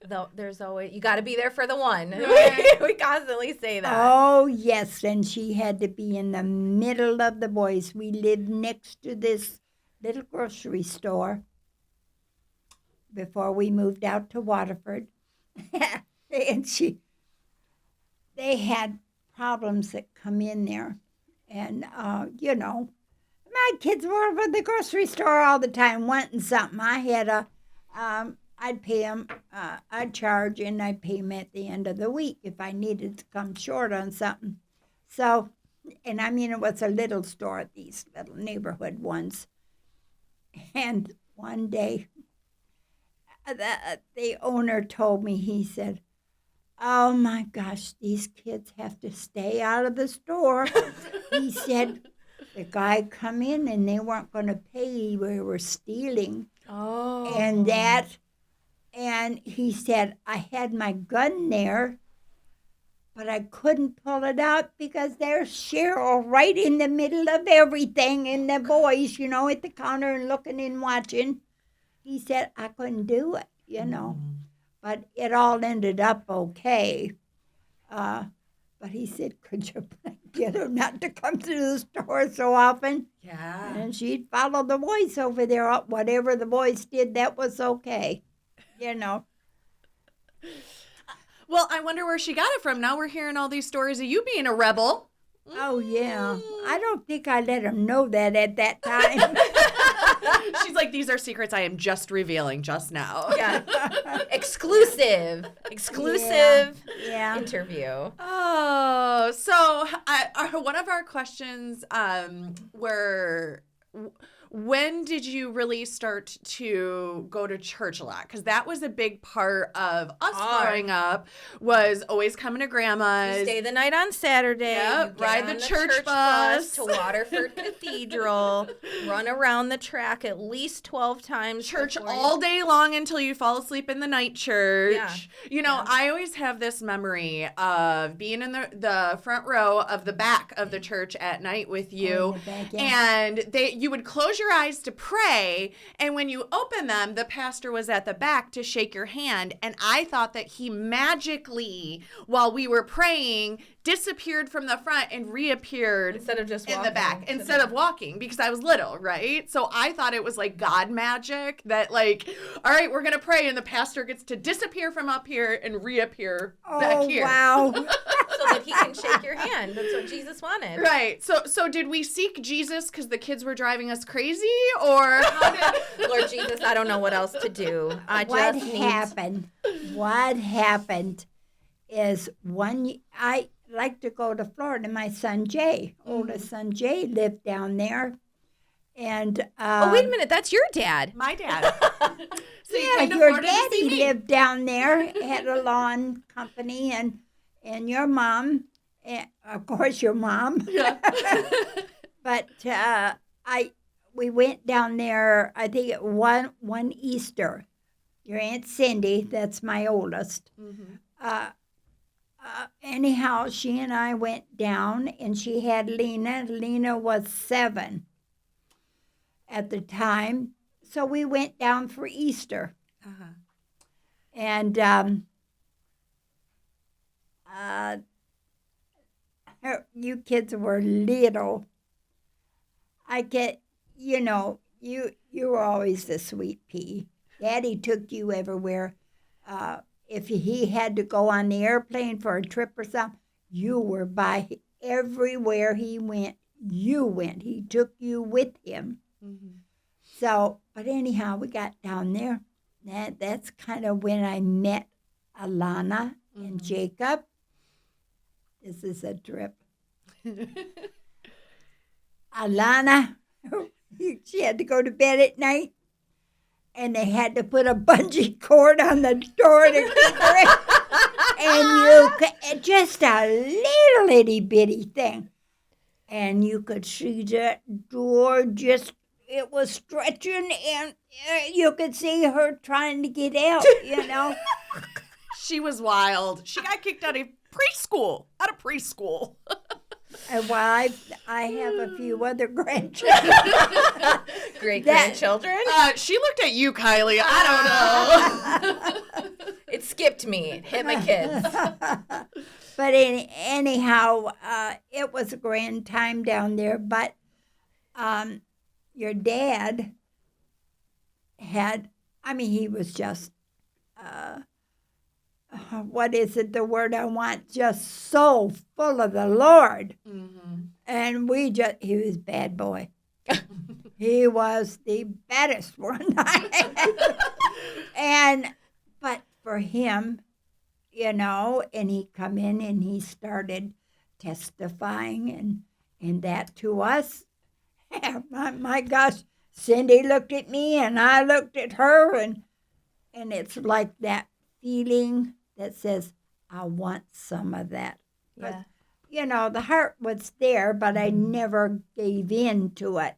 Though there's always, you got to be there for the one. Right. We constantly say that. Oh, yes, and she had to be in the middle of the boys. We lived next to this little grocery store before we moved out to Waterford. And they had problems that come in there. And, you know, my kids were over at the grocery store all the time wanting something. I had I'd pay them, I'd charge, and I'd pay them at the end of the week if I needed to come short on something. So, and I mean, it was a little store, these little neighborhood ones. And one day, the owner told me, he said, oh my gosh, these kids have to stay out of the store. He said, the guy come in and they weren't going to pay, we were stealing. Oh. And he said, I had my gun there, but I couldn't pull it out because there's Cheryl right in the middle of everything, and the boys, at the counter and looking and watching. He said I couldn't do it, but it all ended up okay. But he said, could you get her not to come to the store so often? Yeah. And she'd follow the boys over there. Whatever the boys did, that was okay, Well, I wonder where she got it from. Now we're hearing all these stories of you being a rebel. Oh, yeah. I don't think I let them know that at that time. She's like, these are secrets I am just revealing just now. Yeah. Exclusive Yeah. interview. Oh, so one of our questions were, when did you really start to go to church a lot? Because that was a big part of us growing up, was always coming to grandma's. You stay the night on Saturday. Yep, you get ride on the church bus to Waterford Cathedral, run around the track at least 12 times. Church before you- all day long until you fall asleep in the night church. Yeah. I always have this memory of being in the front row of the back of the church at night with you. And you would close your eyes to pray, and when you open them, the pastor was at the back to shake your hand, and I thought that he magically, while we were praying, disappeared from the front and reappeared Instead of just in the walking back instead of walking, because I was little, right? So I thought it was like God magic that, like, all right, we're gonna pray, and the pastor gets to disappear from up here and reappear back here. Oh, wow. so that he can shake your hand. That's what Jesus wanted. Right. So did we seek Jesus because the kids were driving us crazy, or how did Lord Jesus, I don't know what else to do. What happened is I like to go to Florida. My son Jay, oldest son Jay, lived down there. And Oh, wait a minute. That's your dad. my dad? So you yeah, came to your Florida to see daddy me. lived down there, had a lawn company, and your mom, of course your mom. Yeah. But we went down there, I think one Easter. Your Aunt Cindy, that's my oldest. Mm-hmm. Anyhow, she and I went down, and she had Lena. Lena was 7 at the time. So we went down for Easter. Uh-huh. And you kids were little. I get, you were always the sweet pea. Daddy took you everywhere. If he had to go on the airplane for a trip or something, you were by everywhere he went. You went. He took you with him. Mm-hmm. So, but anyhow, we got down there. That's kind of when I met Alana and Jacob. This is a trip. Alana, she had to go to bed at night, and they had to put a bungee cord on the door to keep her in. And just a little itty bitty thing. And you could see that door it was stretching, and you could see her trying to get out, She was wild. She got kicked out of preschool. Well, I have a few other grandchildren. Great grandchildren. She looked at you, Kylie. I don't know. It skipped me. It hit my kids. But anyhow, it was a grand time down there. But your dad he was just, what is it, the word I want? Just so full of the Lord. Mm-hmm. And he was a bad boy. He was the baddest one I had. But for him, and he come in and he started testifying and that to us. My gosh, Cindy looked at me and I looked at her, and it's like that feeling that says, I want some of that. Yeah. But, the heart was there, but I never gave in to it.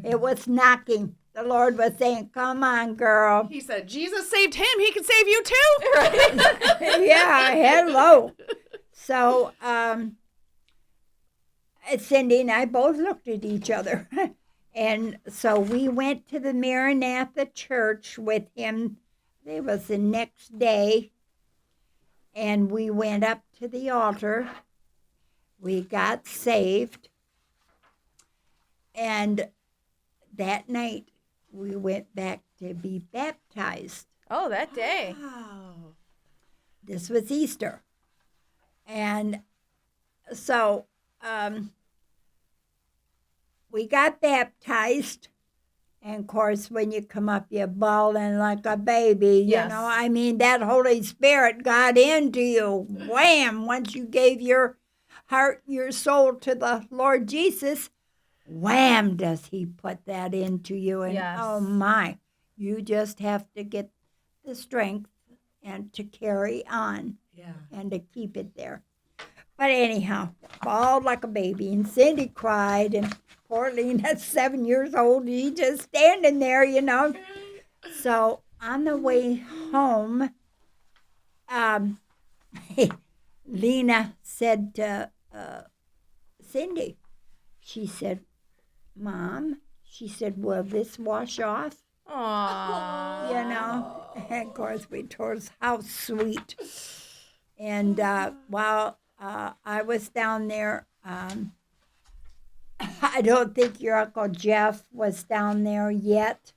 It was knocking. The Lord was saying, come on, girl. He said, Jesus saved him. He can save you too. Yeah, hello. So Cindy and I both looked at each other. And so we went to the Maranatha church with him. It was the next day. And we went up to the altar. We got saved. And that night, we went back to be baptized. Oh, that day. Wow. This was Easter. And so we got baptized. And of course, when you come up, you're bawling like a baby. Yes. You know, I mean, that Holy Spirit got into you. Wham! Once you gave your heart, your soul to the Lord Jesus, wham, does he put that into you. And Yes. oh my, you just have to get the strength and to carry on Yeah. and to keep it there. But anyhow, bawled like a baby, and Cindy cried, and poor Lena's 7 years old, he just standing there, you know. So on the way home, Lena said to Cindy, she said, Mom, she said, will this wash off? Aww. You know, and of course we told us how sweet. And while I was down there, I don't think your Uncle Jeff was down there yet,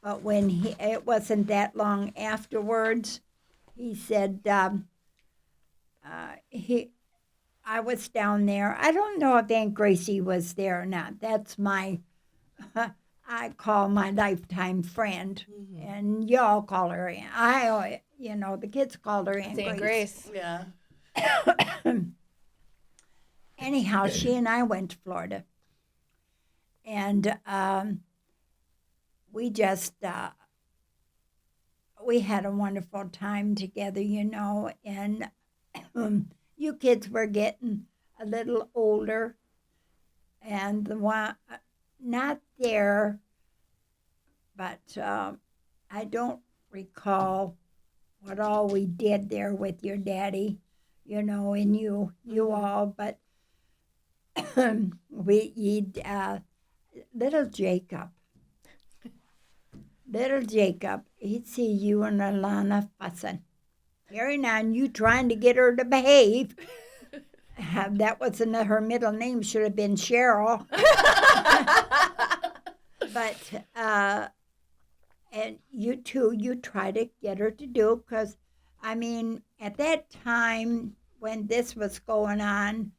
but when it wasn't that long afterwards, he said I was down there. I don't know if Aunt Gracie was there or not. That's my I call my lifetime friend, and y'all call her Aunt. The kids called her Aunt Aunt Grace. Grace. Yeah. Anyhow, she and I went to Florida, and we just we had a wonderful time together, and you kids were getting a little older, and the one not there, but I don't recall what all we did there with your daddy, and you all, but little Jacob, he'd see you and Alana fussing. Carrying on, you trying to get her to behave. That wasn't her middle name, should have been Cheryl. But, and you too, you try to get her to do, because, I mean, at that time when this was going on,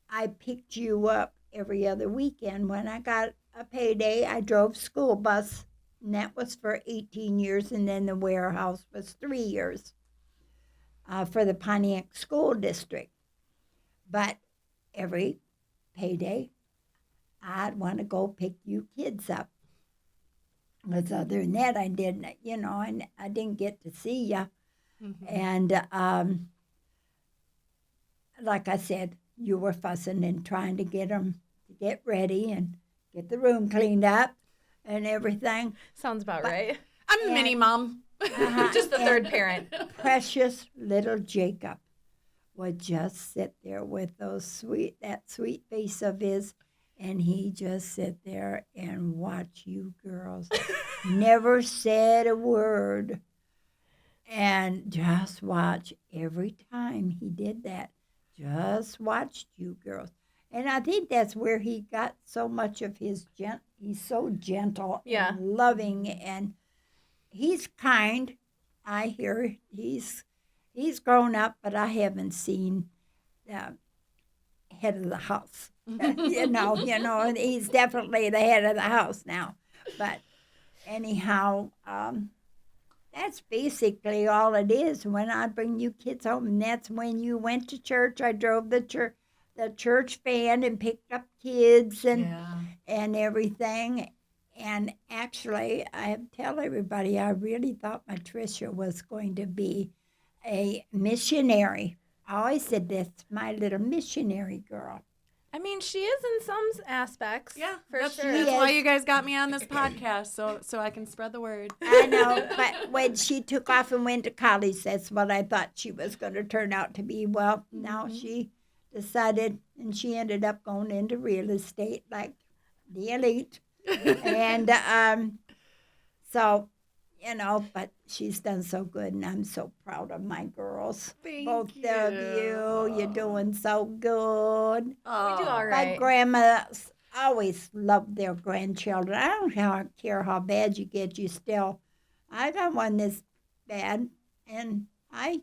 I picked you up every other weekend. When I got a payday, I drove school bus, and that was for 18 years, and then the warehouse was 3 years for the Pontiac School District. But every payday, I'd want to go pick you kids up. Because other than that, I didn't, and I didn't get to see you. Mm-hmm. And like I said, you were fussing and trying to get them to get ready and get the room cleaned up and everything. Sounds about right. I'm the mini mom. Just the third parent. Precious little Jacob would just sit there with that sweet face of his, and he just sit there and watch you girls. Never said a word. And just watch every time he did that. Just watched you girls. And I think that's where he got so much of his he's so gentle and loving, and he's kind. I hear he's grown up, but I haven't seen the head of the house. And he's definitely the head of the house now. But anyhow, that's basically all it is. When I bring you kids home, and that's when you went to church. I drove the church van and picked up kids and everything. And actually, I tell everybody, I really thought my Tricia was going to be a missionary. I always said, that's my little missionary girl. I mean, she is in some aspects. Yeah, for that's, sure. that's why you guys got me on this podcast, so I can spread the word. I know, but when she took off and went to college, that's what I thought she was going to turn out to be. Well, now she decided, and she ended up going into real estate like the elite. And so, but she's done so good, and I'm so proud of my girls. Thank Both you. of you, you're doing so good. Oh, We do all My right. grandmas always loved their grandchildren. I don't care how bad you get, you still. I got one that's bad, and I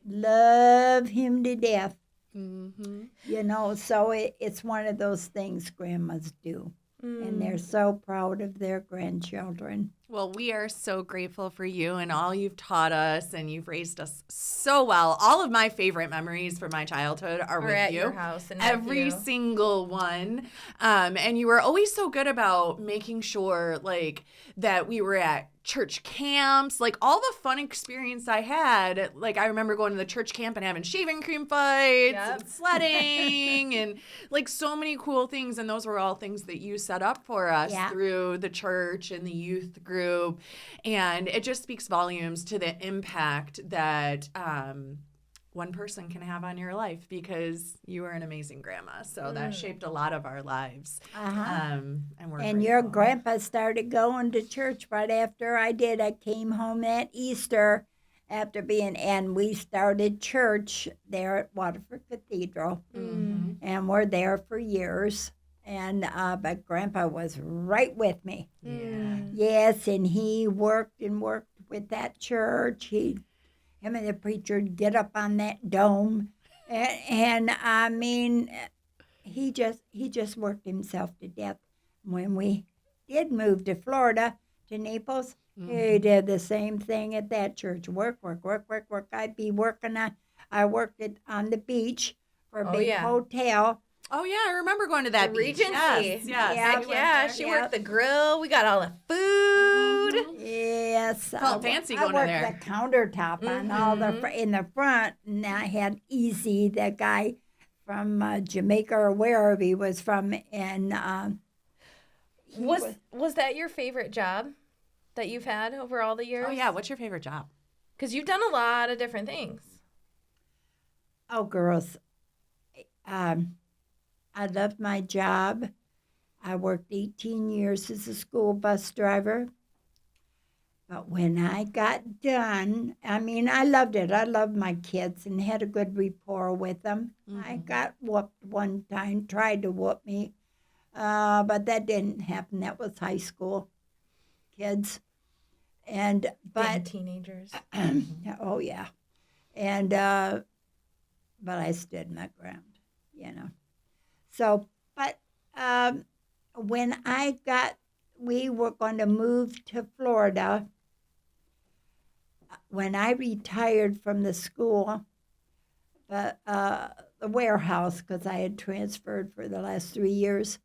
love him to death. So it's one of those things grandmas do. And they're so proud of their grandchildren. Well, we are so grateful for you and all you've taught us, and you've raised us so well. All of my favorite memories from my childhood are We're with at you. your house and Every with you. single one. And you were always so good about making sure, like, that we were at church camps, like all the fun experience I had. Like, I remember going to the church camp and having shaving cream fights and sledding and like so many cool things. And those were all things that you set up for us through the church and the youth group. And it just speaks volumes to the impact that one person can have on your life, because you were an amazing grandma. So that shaped a lot of our lives. And we're your grateful. grandpa started going to church right after I did. I came home that Easter and we started church there at Waterford Cathedral. And we're there for years. And but Grandpa was right with me. Yes, and he worked with that church. Him and the preacher would get up on that dome, and I mean, he just worked himself to death. When we did move to Florida, to Naples, he did the same thing at that church. Work. I'd be working I worked on the beach for a big hotel. Oh, yeah, I remember going to that The beach. Regency. Yes. Heck yeah. She worked the grill. We got all the food. Yes. Felt fancy going I in there. worked the countertop on all in the front, and I had Easy, the guy from Jamaica or wherever he was from, and Was that your favorite job that you've had over all the years? Oh, yeah. What's your favorite job? Because you've done a lot of different things. Oh, girls, I loved my job. I worked 18 years as a school bus driver. But when I got done, I mean, I loved it. I loved my kids and had a good rapport with them. I got whooped one time, tried to whoop me, but that didn't happen. That was high school kids. Damn teenagers. Oh, yeah. And, but I stood my ground, So, but when we were going to move to Florida, when I retired from the school, the warehouse, because I had transferred for the last 3 years,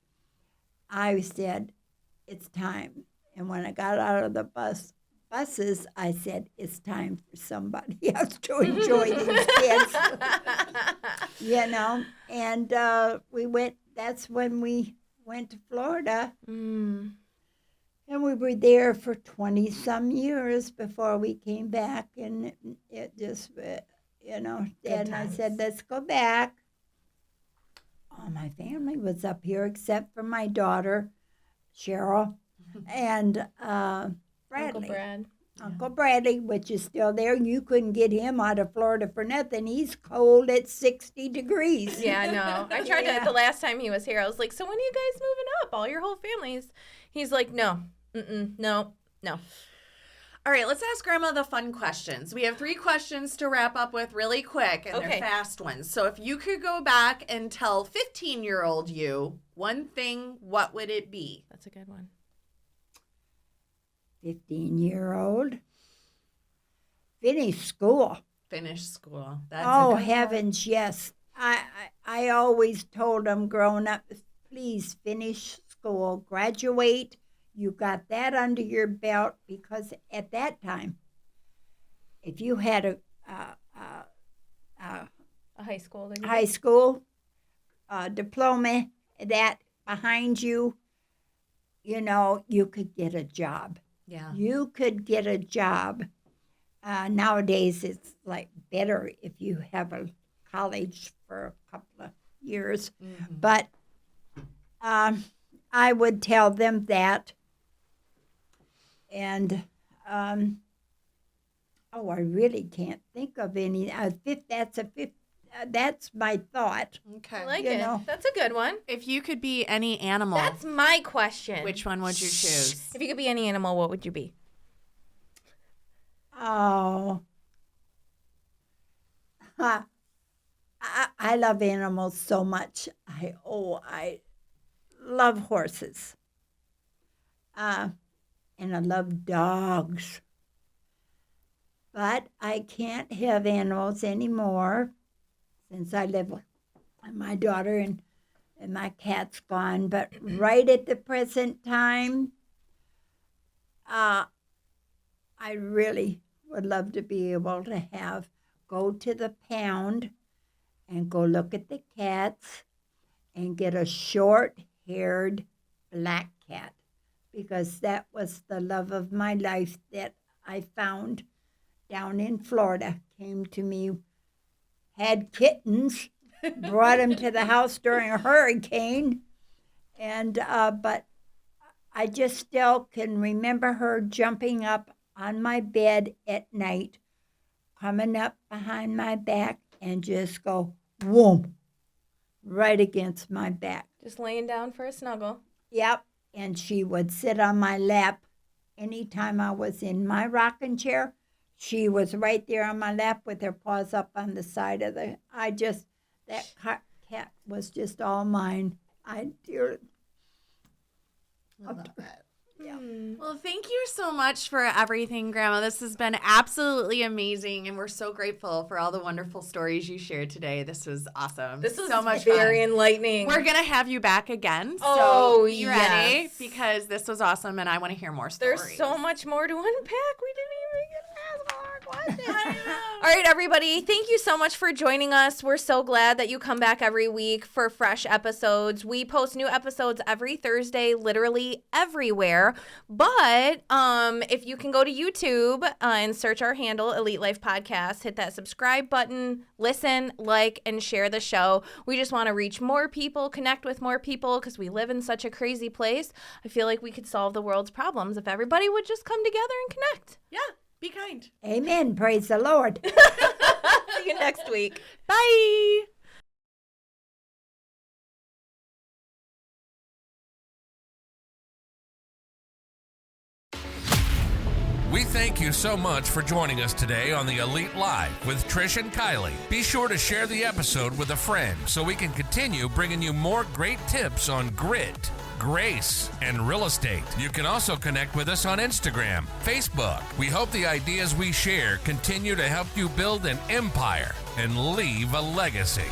I said, it's time. And when I got out of the buses, I said, it's time for somebody else to enjoy these kids. And that's when we went to Florida. And we were there for 20-some years before we came back. And it just, then I said, let's go back. All my family was up here except for my daughter, Cheryl, and Bradley. Uncle Bradley, which is still there. You couldn't get him out of Florida for nothing. He's cold at 60 degrees. Yeah, I know. I tried to, the last time he was here, I was like, so when are you guys moving up? All your whole families. He's like, no. No. All right, let's ask Grandma the fun questions. We have 3 questions to wrap up with really quick, and they're fast ones. So if you could go back and tell 15-year-old you one thing, what would it be? That's a good one. 15-year-old. Finish school. Finish school. That's oh, a good heavens, one. Yes. I always told them growing up, please finish school, graduate. You got that under your belt, because at that time, if you had a high school degree. High school, diploma that behind you, you know, you could get a job. Yeah. You could get a job. Nowadays, it's like better if you have a college for a couple of years. But I would tell them that. And, I really can't think of any. That's my thought. Okay. I like You it. know. That's a good one. If you could be any animal, That's my question. which one would you choose? If you could be any animal, what would you be? Oh. I love animals so much. I love horses. And I love dogs. But I can't have animals anymore since I live with my daughter and my cat's gone. But right at the present time, I really would love to be able to go to the pound and go look at the cats and get a short-haired black cat, because that was the love of my life that I found down in Florida. Came to me, had kittens, brought them to the house during a hurricane, and but I just still can remember her jumping up on my bed at night, coming up behind my back, and just go, whoom, right against my back. Just laying down for a snuggle. Yep, and she would sit on my lap anytime I was in my rocking chair. She was right there on my lap with her paws up on the side of that cat was just all mine. I dearly love it. Yeah. Well, thank you so much for everything, Grandma. This has been absolutely amazing, and we're so grateful for all the wonderful stories you shared today. This was awesome. This was so much very fun. enlightening. We're going to have you back again. So Oh, be ready, yes. because this was awesome, and I want to hear more stories. There's so much more to unpack. We didn't even get to ask all our questions. All right, everybody. Thank you so much for joining us. We're so glad that you come back every week for fresh episodes. We post new episodes every Thursday, literally everywhere. But if you can go to YouTube and search our handle, Elite Life Podcast, hit that subscribe button, listen, like, and share the show. We just want to reach more people, connect with more people, because we live in such a crazy place. I feel like we could solve the world's problems if everybody would just come together and connect. Yeah, be kind. Amen. Praise the Lord. See you next week. Bye. We thank you so much for joining us today on the Elite Live with Trish and Kylie. Be sure to share the episode with a friend so we can continue bringing you more great tips on grit, grace, and real estate. You can also connect with us on Instagram, Facebook. We hope the ideas we share continue to help you build an empire and leave a legacy.